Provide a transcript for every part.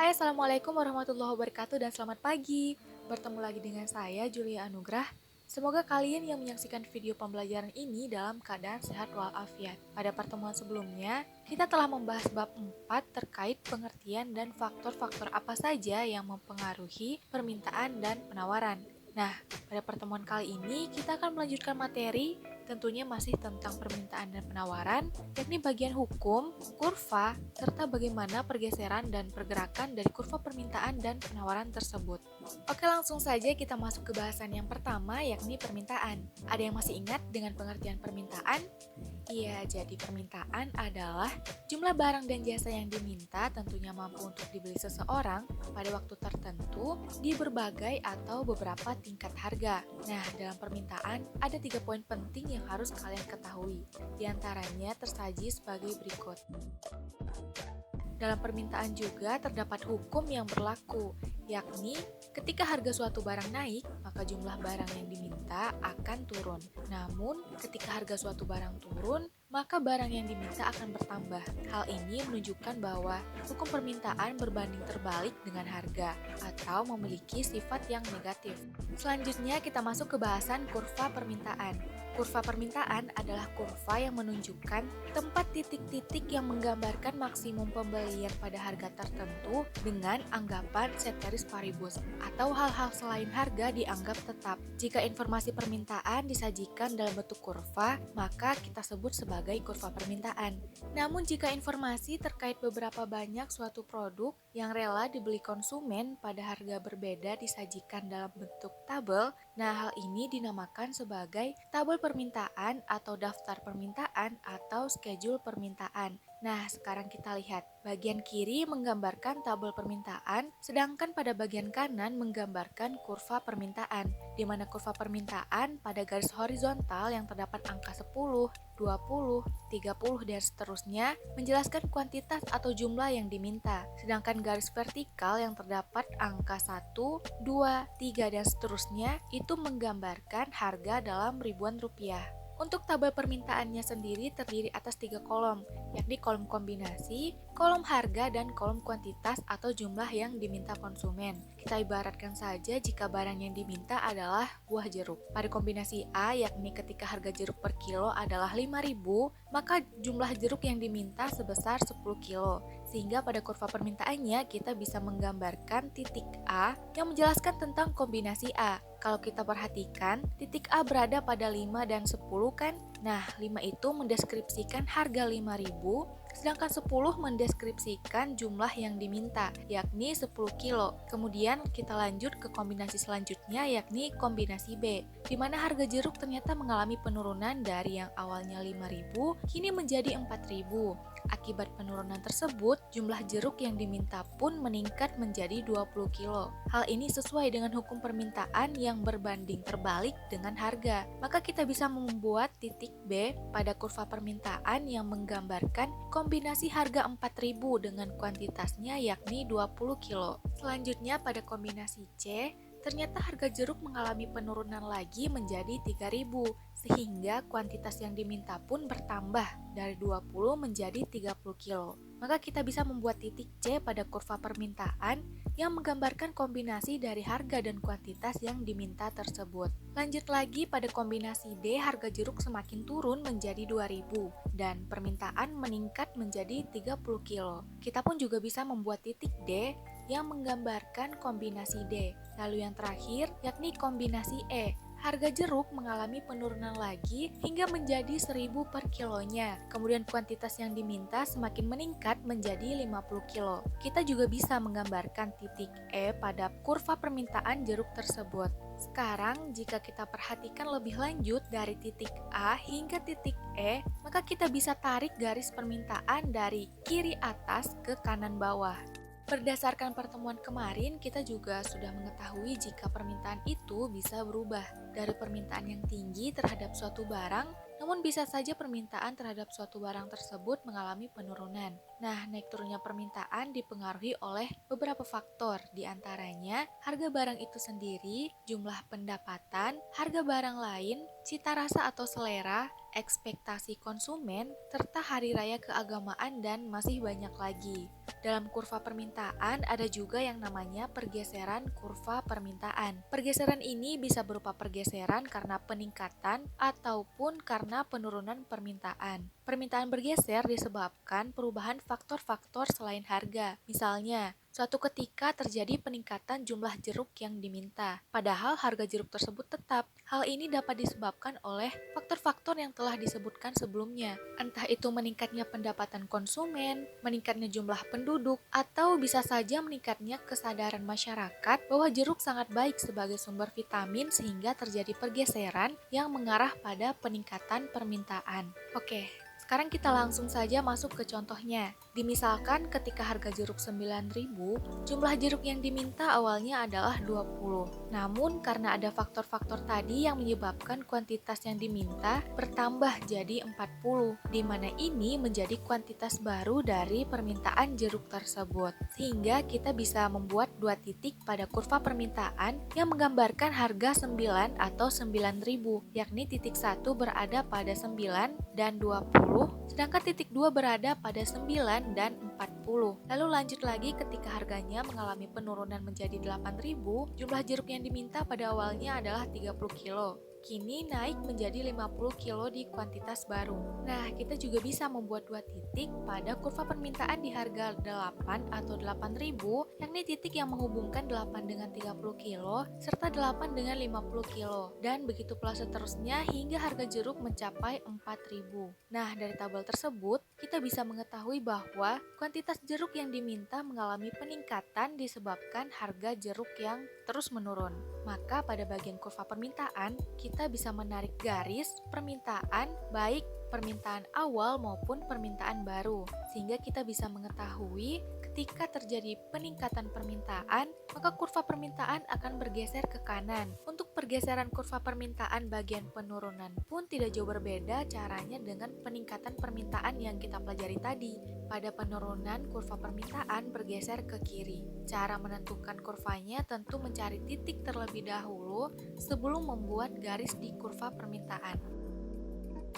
Hai, Assalamualaikum warahmatullahi wabarakatuh dan selamat pagi. Bertemu lagi dengan saya, Julia Anugrah. Semoga kalian yang menyaksikan video pembelajaran ini dalam keadaan sehat walafiat. Pada pertemuan sebelumnya, kita telah membahas bab 4 terkait pengertian dan faktor-faktor apa saja yang mempengaruhi permintaan dan penawaran. Nah, pada pertemuan kali ini kita akan melanjutkan materi tentunya masih tentang permintaan dan penawaran, yakni bagian hukum, kurva, serta bagaimana pergeseran dan pergerakan dari kurva permintaan dan penawaran tersebut. Oke, langsung saja kita masuk ke bahasan yang pertama, yakni permintaan. Ada yang masih ingat dengan pengertian permintaan? Iya, jadi permintaan adalah jumlah barang dan jasa yang diminta tentunya mampu untuk dibeli seseorang pada waktu tertentu di berbagai atau beberapa tingkat harga. Nah, dalam permintaan ada 3 poin penting yang harus kalian ketahui. Di antaranya tersaji sebagai berikut. Dalam permintaan juga terdapat hukum yang berlaku, yakni ketika harga suatu barang naik, maka jumlah barang yang diminta akan turun. Namun, ketika harga suatu barang turun, maka barang yang diminta akan bertambah. Hal ini menunjukkan bahwa hukum permintaan berbanding terbalik dengan harga atau memiliki sifat yang negatif. Selanjutnya kita masuk ke bahasan kurva permintaan. Kurva permintaan adalah kurva yang menunjukkan tempat titik-titik yang menggambarkan maksimum pembelian pada harga tertentu dengan anggapan ceteris paribus atau hal-hal selain harga dianggap tetap. Jika informasi permintaan disajikan dalam bentuk kurva, maka kita sebut sebagai kurva permintaan. Namun jika informasi terkait beberapa banyak suatu produk yang rela dibeli konsumen pada harga berbeda disajikan dalam bentuk tabel, nah hal ini dinamakan sebagai tabel permintaan atau daftar permintaan atau schedule permintaan. Nah, sekarang kita lihat. Bagian kiri menggambarkan tabel permintaan, sedangkan pada bagian kanan menggambarkan kurva permintaan, di mana kurva permintaan pada garis horizontal yang terdapat angka 10, 20, 30, dan seterusnya menjelaskan kuantitas atau jumlah yang diminta. Sedangkan garis vertikal yang terdapat angka 1, 2, 3, dan seterusnya itu menggambarkan harga dalam ribuan rupiah. Untuk tabel permintaannya sendiri terdiri atas 3 kolom, yakni kolom kombinasi, kolom harga, dan kolom kuantitas atau jumlah yang diminta konsumen. Kita ibaratkan saja jika barang yang diminta adalah buah jeruk. Pada kombinasi A, yakni ketika harga jeruk per kilo adalah 5.000, maka jumlah jeruk yang diminta sebesar 10 kilo. Sehingga pada kurva permintaannya kita bisa menggambarkan titik A yang menjelaskan tentang kombinasi A. Kalau kita perhatikan, titik A berada pada 5 dan 10 kan? Nah, 5 itu mendeskripsikan harga 5.000, sedangkan 10 mendeskripsikan jumlah yang diminta, yakni 10 kilo. Kemudian kita lanjut ke kombinasi selanjutnya, yakni kombinasi B, di mana harga jeruk ternyata mengalami penurunan dari yang awalnya 5.000, kini menjadi 4.000. Akibat penurunan tersebut, jumlah jeruk yang diminta pun meningkat menjadi 20 kilo. Hal ini sesuai dengan hukum permintaan yang berbanding terbalik dengan harga. Maka kita bisa membuat titik B pada kurva permintaan yang menggambarkan kombinasi harga 4.000 dengan kuantitasnya yakni 20 kilo. Selanjutnya pada kombinasi C, ternyata harga jeruk mengalami penurunan lagi menjadi 3.000, sehingga kuantitas yang diminta pun bertambah dari 20 menjadi 30 kilo. Maka kita bisa membuat titik C pada kurva permintaan yang menggambarkan kombinasi dari harga dan kuantitas yang diminta tersebut. Lanjut lagi pada kombinasi D, harga jeruk semakin turun menjadi 2.000 dan permintaan meningkat menjadi 30 kilo. Kita pun juga bisa membuat titik D yang menggambarkan kombinasi D. Lalu yang terakhir yakni kombinasi E. Harga jeruk mengalami penurunan lagi hingga menjadi 1.000 per kilonya. Kemudian kuantitas yang diminta semakin meningkat menjadi 50 kilo. Kita juga bisa menggambarkan titik E pada kurva permintaan jeruk tersebut. Sekarang jika kita perhatikan lebih lanjut dari titik A hingga titik E, maka kita bisa tarik garis permintaan dari kiri atas ke kanan bawah. Berdasarkan pertemuan kemarin, kita juga sudah mengetahui jika permintaan itu bisa berubah dari permintaan yang tinggi terhadap suatu barang, namun bisa saja permintaan terhadap suatu barang tersebut mengalami penurunan. Nah, naik turunnya permintaan dipengaruhi oleh beberapa faktor, di antaranya harga barang itu sendiri, jumlah pendapatan, harga barang lain, cita rasa atau selera, ekspektasi konsumen, serta hari raya keagamaan dan masih banyak lagi. Dalam kurva permintaan ada juga yang namanya pergeseran kurva permintaan. Pergeseran ini bisa berupa pergeseran karena peningkatan ataupun karena penurunan permintaan. Permintaan bergeser disebabkan perubahan faktor-faktor selain harga. Misalnya, suatu ketika terjadi peningkatan jumlah jeruk yang diminta, padahal harga jeruk tersebut tetap. Hal ini dapat disebabkan oleh faktor-faktor yang telah disebutkan sebelumnya, entah itu meningkatnya pendapatan konsumen, meningkatnya jumlah penduduk, atau bisa saja meningkatnya kesadaran masyarakat bahwa jeruk sangat baik sebagai sumber vitamin sehingga terjadi pergeseran yang mengarah pada peningkatan permintaan. Oke, sekarang kita langsung saja masuk ke contohnya. Dimisalkan ketika harga jeruk 9.000, jumlah jeruk yang diminta awalnya adalah 20. Namun karena ada faktor-faktor tadi yang menyebabkan kuantitas yang diminta bertambah jadi 40, di mana ini menjadi kuantitas baru dari permintaan jeruk tersebut. Sehingga kita bisa membuat dua titik pada kurva permintaan yang menggambarkan harga 9 atau 9.000, yakni titik 1 berada pada 9 dan 20, sedangkan titik 2 berada pada 9 dan 40. Lalu lanjut lagi ketika harganya mengalami penurunan menjadi 8.000, jumlah jeruk yang diminta pada awalnya adalah 30 kilo. Kini naik menjadi 50 kilo di kuantitas baru. Nah, kita juga bisa membuat dua titik pada kurva permintaan di harga 8 atau 8.000, yakni titik yang menghubungkan 8 dengan 30 kilo, serta 8 dengan 50 kilo. Dan begitu pula seterusnya hingga harga jeruk mencapai 4.000. Nah, dari tabel tersebut, kita bisa mengetahui bahwa kuantitas jeruk yang diminta mengalami peningkatan disebabkan harga jeruk yang terus menurun. Maka pada bagian kurva permintaan, kita bisa menarik garis permintaan baik permintaan awal maupun permintaan baru, sehingga kita bisa mengetahui ketika terjadi peningkatan permintaan, maka kurva permintaan akan bergeser ke kanan. Untuk pergeseran kurva permintaan bagian penurunan pun tidak jauh berbeda caranya dengan peningkatan permintaan yang kita pelajari tadi. Pada penurunan, kurva permintaan bergeser ke kiri. Cara menentukan kurvanya tentu mencari titik terlebih dahulu sebelum membuat garis di kurva permintaan.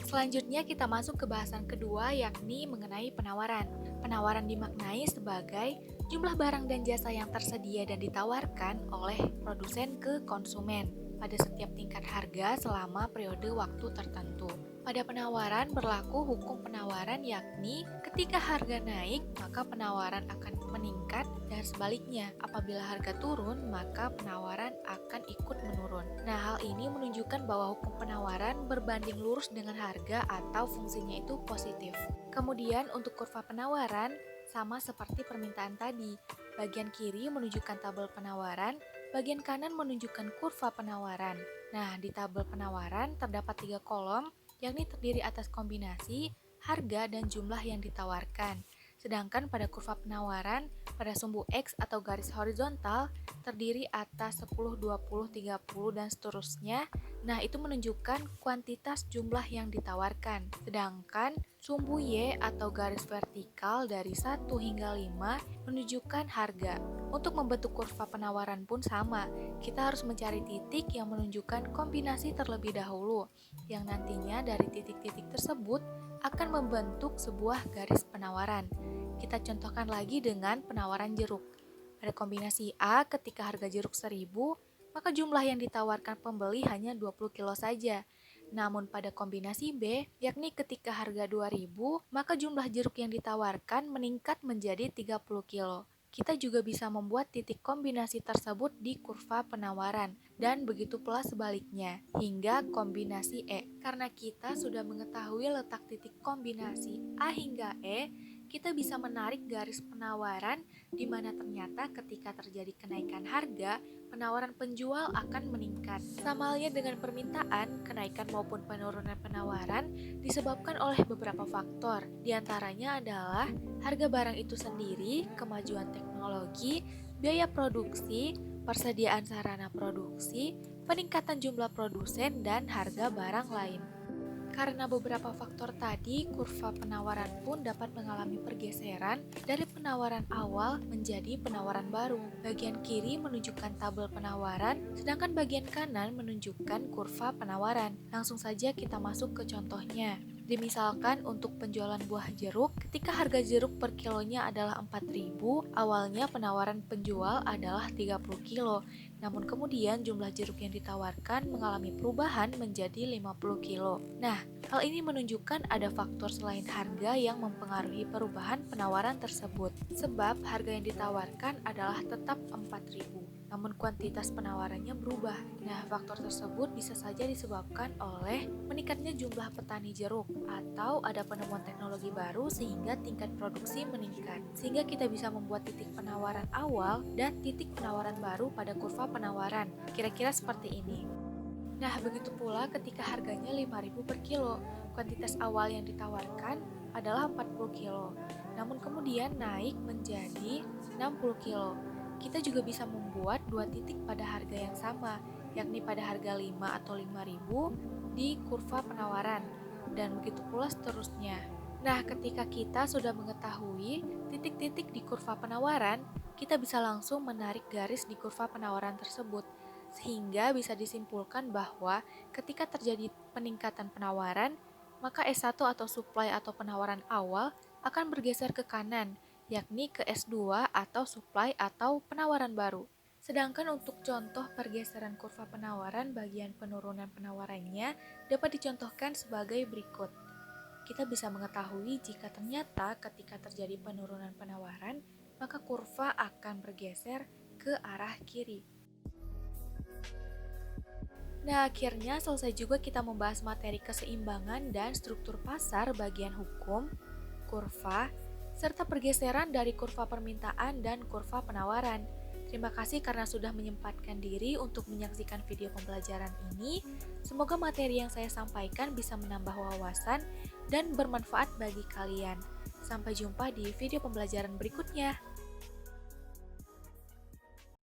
Selanjutnya kita masuk ke bahasan kedua, yakni mengenai penawaran. Penawaran dimaknai sebagai jumlah barang dan jasa yang tersedia dan ditawarkan oleh produsen ke konsumen pada setiap tingkat harga selama periode waktu tertentu. Pada penawaran berlaku hukum penawaran, yakni ketika harga naik maka penawaran akan meningkat dan sebaliknya apabila harga turun maka penawaran akan ikut menurun. Nah, hal ini menunjukkan bahwa hukum penawaran berbanding lurus dengan harga atau fungsinya itu positif. Kemudian untuk kurva penawaran sama seperti permintaan tadi. Bagian kiri menunjukkan tabel penawaran, bagian kanan menunjukkan kurva penawaran. Nah, di tabel penawaran terdapat 3 kolom, yakni terdiri atas kombinasi, harga, dan jumlah yang ditawarkan. Sedangkan pada kurva penawaran, pada sumbu X atau garis horizontal, terdiri atas 10, 20, 30, dan seterusnya. Nah, itu menunjukkan kuantitas jumlah yang ditawarkan. Sedangkan sumbu Y atau garis vertikal dari 1 hingga 5 menunjukkan harga. Untuk membentuk kurva penawaran pun sama, kita harus mencari titik yang menunjukkan kombinasi terlebih dahulu, yang nantinya dari titik-titik tersebut akan membentuk sebuah garis penawaran. Kita contohkan lagi dengan penawaran jeruk. Pada kombinasi A, ketika harga jeruk 1.000, maka jumlah yang ditawarkan pembeli hanya 20 kilo saja. Namun pada kombinasi B, yakni ketika harga 2.000, maka jumlah jeruk yang ditawarkan meningkat menjadi 30 kilo. Kita juga bisa membuat titik kombinasi tersebut di kurva penawaran, dan begitu pula sebaliknya, hingga kombinasi E. Karena kita sudah mengetahui letak titik kombinasi A hingga E, kita bisa menarik garis penawaran di mana ternyata ketika terjadi kenaikan harga, penawaran penjual akan meningkat. Sama halnya dengan permintaan, kenaikan maupun penurunan penawaran disebabkan oleh beberapa faktor. Di antaranya adalah harga barang itu sendiri, kemajuan teknologi, biaya produksi, persediaan sarana produksi, peningkatan jumlah produsen, dan harga barang lain. Karena beberapa faktor tadi, kurva penawaran pun dapat mengalami pergeseran dari penawaran awal menjadi penawaran baru. Bagian kiri menunjukkan tabel penawaran, sedangkan bagian kanan menunjukkan kurva penawaran. Langsung saja kita masuk ke contohnya. Dimisalkan untuk penjualan buah jeruk, ketika harga jeruk per kilonya adalah 4.000, awalnya penawaran penjual adalah 30 kilo. Namun kemudian jumlah jeruk yang ditawarkan mengalami perubahan menjadi 50 kilo. Nah, hal ini menunjukkan ada faktor selain harga yang mempengaruhi perubahan penawaran tersebut. Sebab harga yang ditawarkan adalah tetap 4.000. Namun kuantitas penawarannya berubah. Nah, faktor tersebut bisa saja disebabkan oleh meningkatnya jumlah petani jeruk atau ada penemuan teknologi baru sehingga tingkat produksi meningkat. Sehingga kita bisa membuat titik penawaran awal dan titik penawaran baru pada kurva penawaran. Kira-kira seperti ini. Nah, begitu pula ketika harganya 5.000 per kilo. Kuantitas awal yang ditawarkan adalah 40 kilo. Namun kemudian naik menjadi 60 kilo. Kita juga bisa membuat dua titik pada harga yang sama, yakni pada harga 5 atau 5.000 di kurva penawaran, dan begitu pula seterusnya. Nah, ketika kita sudah mengetahui titik-titik di kurva penawaran, kita bisa langsung menarik garis di kurva penawaran tersebut, sehingga bisa disimpulkan bahwa ketika terjadi peningkatan penawaran, maka S1 atau supply atau penawaran awal akan bergeser ke kanan, yakni ke S2 atau supply atau penawaran baru. Sedangkan untuk contoh pergeseran kurva penawaran bagian penurunan penawarannya dapat dicontohkan sebagai berikut. Kita bisa mengetahui jika ternyata ketika terjadi penurunan penawaran, maka kurva akan bergeser ke arah kiri. Nah, akhirnya selesai juga kita membahas materi keseimbangan dan struktur pasar bagian hukum, kurva, serta pergeseran dari kurva permintaan dan kurva penawaran. Terima kasih karena sudah menyempatkan diri untuk menyaksikan video pembelajaran ini. Semoga materi yang saya sampaikan bisa menambah wawasan dan bermanfaat bagi kalian. Sampai jumpa di video pembelajaran berikutnya.